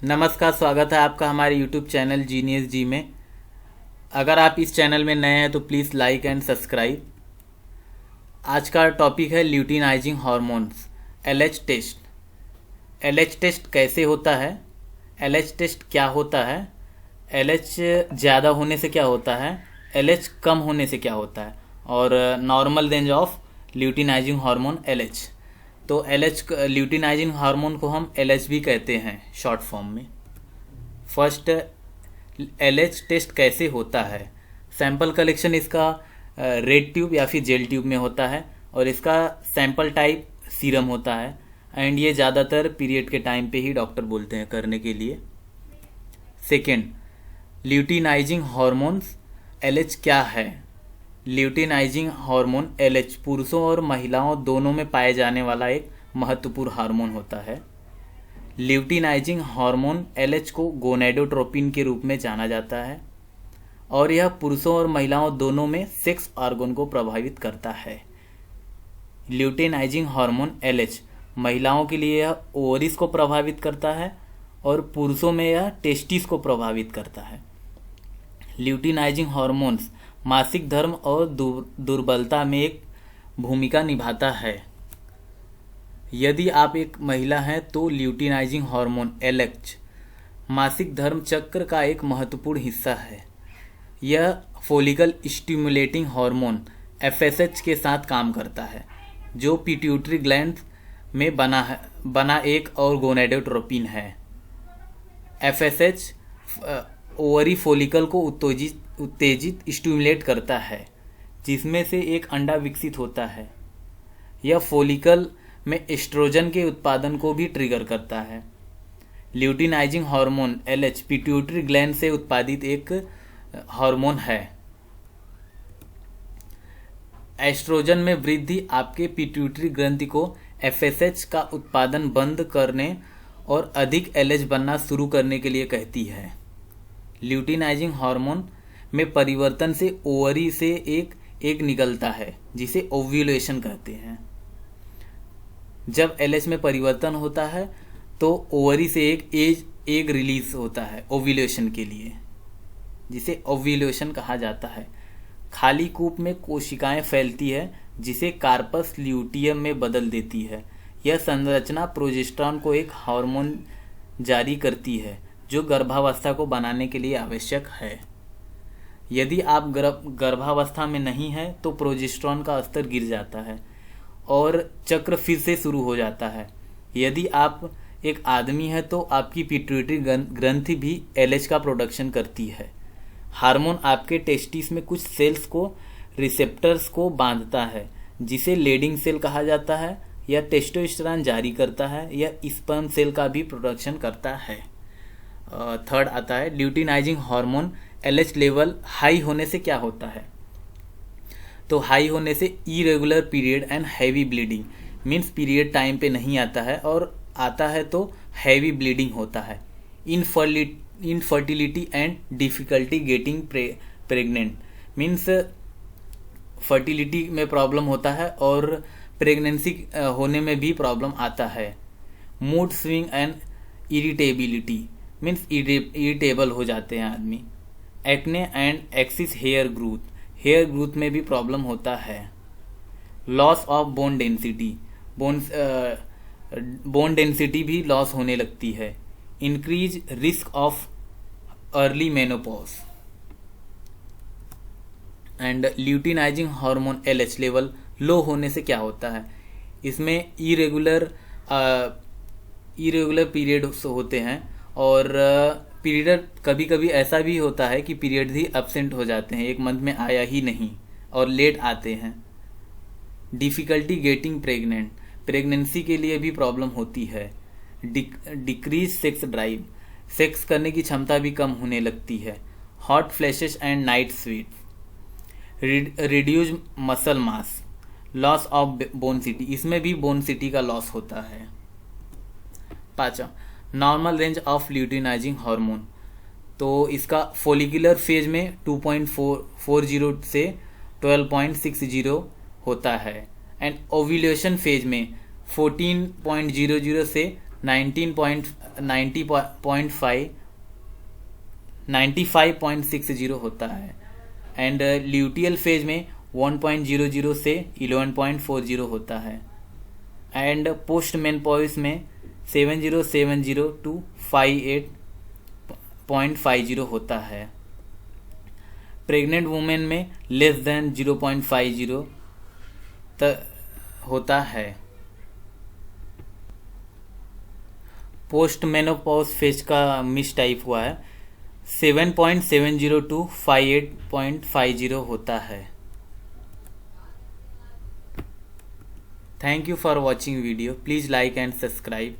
नमस्कार, स्वागत है आपका हमारे YouTube चैनल जीनियस जी में। अगर आप इस चैनल में नए हैं तो प्लीज़ लाइक एंड सब्सक्राइब। आज का टॉपिक है luteinizing hormones, LH test. LH test कैसे होता है, एलएच टेस्ट क्या होता है, एलएच ज़्यादा होने से क्या होता है, एलएच कम होने से क्या होता है, और normal range of luteinising hormone LH. तो एलएच ल्यूटिनाइजिंग हार्मोन को हम एलएच भी कहते हैं शॉर्ट फॉर्म में। फर्स्ट, एलएच टेस्ट कैसे होता है। सैंपल कलेक्शन इसका रेड ट्यूब या फिर जेल ट्यूब में होता है और इसका सैंपल टाइप सीरम होता है एंड ये ज़्यादातर पीरियड के टाइम पे ही डॉक्टर बोलते हैं करने के लिए। सेकेंड, ल्यूटिनाइजिंग हार्मोन्स एलएच क्या है। ल्यूटिनाइजिंग हार्मोन एलएच पुरुषों और महिलाओं दोनों में पाए जाने वाला एक महत्वपूर्ण हार्मोन होता है। ल्यूटिनाइजिंग हार्मोन एलएच को गोनेडोट्रोपिन के रूप में जाना जाता है और यह पुरुषों और महिलाओं दोनों में सेक्स ऑर्गन को प्रभावित करता है। ल्यूटिनाइजिंग हार्मोन एलएच महिलाओं के लिए यह ओवरीज को प्रभावित करता है और पुरुषों में यह टेस्टिस को प्रभावित करता है। ल्यूटिनाइजिंग हार्मोन्स मासिक धर्म और दुर्बलता में एक भूमिका निभाता है। यदि आप एक महिला हैं तो ल्यूटिनाइजिंग हार्मोन एलएच मासिक धर्म चक्र का एक महत्वपूर्ण हिस्सा है। यह फोलिकल स्टिमुलेटिंग हार्मोन एफएसएच के साथ काम करता है जो पिट्यूटरी ग्लैंड में बना एक और गोनेडोट्रोपिन है। एफएसएच ओवरी फोलिकल को उत्तेजित स्टिमुलेट करता है जिसमें से एक अंडा विकसित होता है। यह फोलिकल में एस्ट्रोजन के उत्पादन को भी ट्रिगर करता है। Luteinising hormone LH pituitary gland से उत्पादित एक हार्मोन है। एस्ट्रोजन में वृद्धि आपके पिट्यूटरी ग्रंथि को एफएसएच का उत्पादन बंद करने और अधिक एलएच बनना शुरू करने के लिए कहती है। ल्यूटिनाइजिंग हार्मोन में परिवर्तन से ओवरी से एक एग निकलता है जिसे ओव्यूलेशन कहते हैं। जब एलएच में परिवर्तन होता है तो ओवरी से एक एग रिलीज होता है ओव्यूलेशन के लिए, जिसे ओव्यूलेशन कहा जाता है। खाली कूप में कोशिकाएं फैलती है जिसे कार्पस ल्यूटियम में बदल देती है। यह संरचना प्रोजेस्टेरॉन को एक हार्मोन जारी करती है जो गर्भावस्था को बनाने के लिए आवश्यक है। यदि आप गर्भावस्था में नहीं हैं तो प्रोजेस्टेरॉन का स्तर गिर जाता है और चक्र फिर से शुरू हो जाता है। यदि आप एक आदमी हैं तो आपकी पिट्यूटरी ग्रंथि भी एलएच का प्रोडक्शन करती है। हार्मोन आपके टेस्टिस में कुछ सेल्स को रिसेप्टर्स को बांधता है जिसे लेडिंग सेल कहा जाता है। यह टेस्टोस्टेरोन जारी करता है। यह स्पर्म सेल का भी प्रोडक्शन करता है। थर्ड आता है luteinising hormone LH level high होने से क्या होता है। तो हाई होने से irregular period and heavy bleeding, means period time पे नहीं आता है और आता है तो हैवी ब्लीडिंग होता है। Infertility and difficulty getting pregnant, means fertility में प्रॉब्लम होता है और प्रेगनेंसी होने में भी प्रॉब्लम आता है। Mood swing and irritability, means irritable हो जाते हैं आदमी। Acne and excess hair growth में भी प्रॉब्लम होता है। Loss of bone density, bone density भी लॉस होने लगती है। Increase risk of early menopause. And luteinizing hormone LH level low होने से क्या होता है। इसमें इरेगुलर पीरियड होते हैं और पीरियड कभी कभी ऐसा भी होता है कि पीरियड ही एब्सेंट हो जाते हैं, एक मंथ में आया ही नहीं और लेट आते हैं। डिफिकल्टी गेटिंग प्रेग्नेंट, प्रेगनेंसी के लिए भी प्रॉब्लम होती है। डिक्रीज सेक्स ड्राइव, सेक्स करने की क्षमता भी कम होने लगती है। Hot flashes and night sweet. Reduce muscle mass, loss of bone city, इसमें भी बोन सिटी का लॉस होता है। पांचवा, normal range of luteinizing hormone, तो इसका फोलिकुलर फेज में 2.40 से 12.60 होता है एंड ओव्यूलेशन फेज में 14.00 से 95.60 होता है। एंड ल्यूटियल फेज में 1.00 से 11.40 होता है। एंड पोस्ट मेनोपॉज में 7070 टू 58.50 होता है। प्रेग्नेंट वुमेन में लेस देन 0.50 होता है। पोस्ट मेनोपॉज फेज का मिस टाइप हुआ है, 7.70 टू 58.50 होता है। Thank you for watching video. Please like and subscribe.